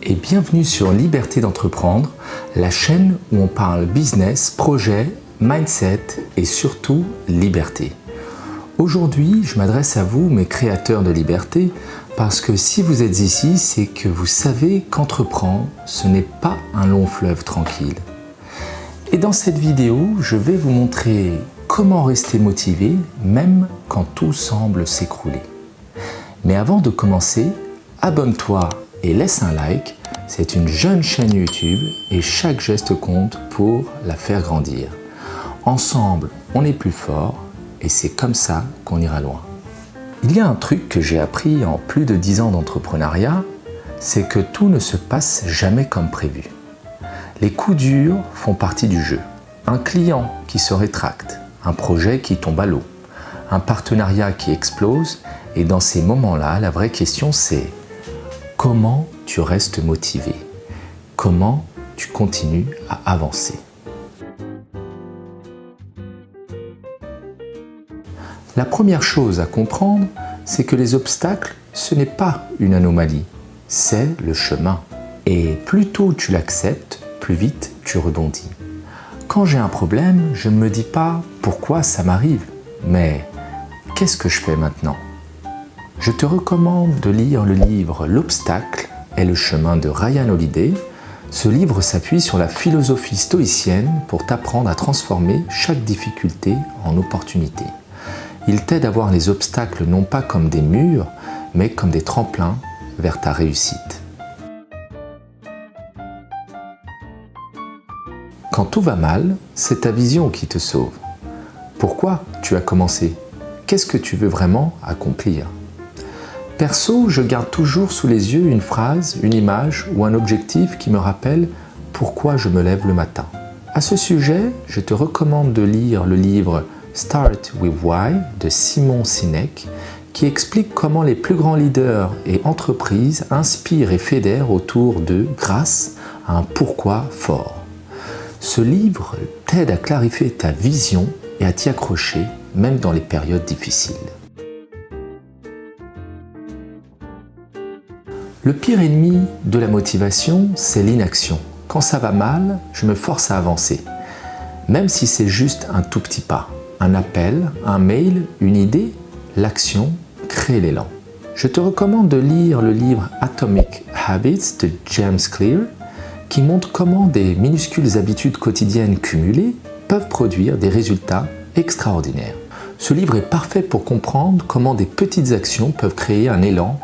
et bienvenue sur Liberté d'entreprendre, la chaîne où on parle business, projet, mindset et surtout liberté. Aujourd'hui, je m'adresse à vous, mes créateurs de liberté, parce que si vous êtes ici, c'est que vous savez qu'entreprendre, ce n'est pas un long fleuve tranquille. Et dans cette vidéo, je vais vous montrer comment rester motivé, même quand tout semble s'écrouler. Mais avant de commencer, abonne-toi et laisse un like. C'est une jeune chaîne YouTube et chaque geste compte pour la faire grandir. Ensemble, on est plus fort et c'est comme ça qu'on ira loin. Il y a un truc que j'ai appris en plus de 10 ans d'entrepreneuriat, c'est que tout ne se passe jamais comme prévu. Les coups durs font partie du jeu. Un client qui se rétracte, un projet qui tombe à l'eau, un partenariat qui explose, et dans ces moments-là, la vraie question c'est comment tu restes motivé? Comment tu continues à avancer? La première chose à comprendre, c'est que les obstacles, ce n'est pas une anomalie, c'est le chemin. Et plus tôt tu l'acceptes, plus vite tu rebondis. Quand j'ai un problème, je ne me dis pas pourquoi ça m'arrive, mais qu'est-ce que je fais maintenant? Je te recommande de lire le livre L'obstacle est le chemin de Ryan Holiday. Ce livre s'appuie sur la philosophie stoïcienne pour t'apprendre à transformer chaque difficulté en opportunité. Il t'aide à voir les obstacles non pas comme des murs, mais comme des tremplins vers ta réussite. Quand tout va mal, c'est ta vision qui te sauve. Pourquoi tu as commencé? Qu'est-ce que tu veux vraiment accomplir? Perso, je garde toujours sous les yeux une phrase, une image ou un objectif qui me rappelle pourquoi je me lève le matin. À ce sujet, je te recommande de lire le livre Start with Why de Simon Sinek qui explique comment les plus grands leaders et entreprises inspirent et fédèrent autour d'eux grâce à un pourquoi fort. Ce livre t'aide à clarifier ta vision et à t'y accrocher même dans les périodes difficiles. Le pire ennemi de la motivation, c'est l'inaction. Quand ça va mal, je me force à avancer. Même si c'est juste un tout petit pas, un appel, un mail, une idée, l'action crée l'élan. Je te recommande de lire le livre Atomic Habits de James Clear qui montre comment des minuscules habitudes quotidiennes cumulées peuvent produire des résultats extraordinaires. Ce livre est parfait pour comprendre comment des petites actions peuvent créer un élan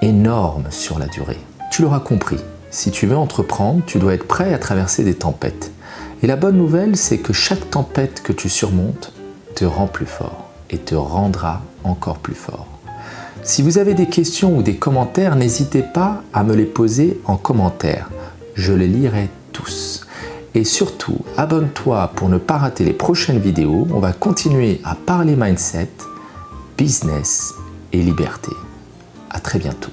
énorme sur la durée. Tu l'auras compris, si tu veux entreprendre, tu dois être prêt à traverser des tempêtes. Et la bonne nouvelle, c'est que chaque tempête que tu surmontes te rend plus fort et te rendra encore plus fort. Si vous avez des questions ou des commentaires, n'hésitez pas à me les poser en commentaire. Je les lirai tous. Et surtout, abonne-toi pour ne pas rater les prochaines vidéos. On va continuer à parler mindset, business et liberté. À très bientôt.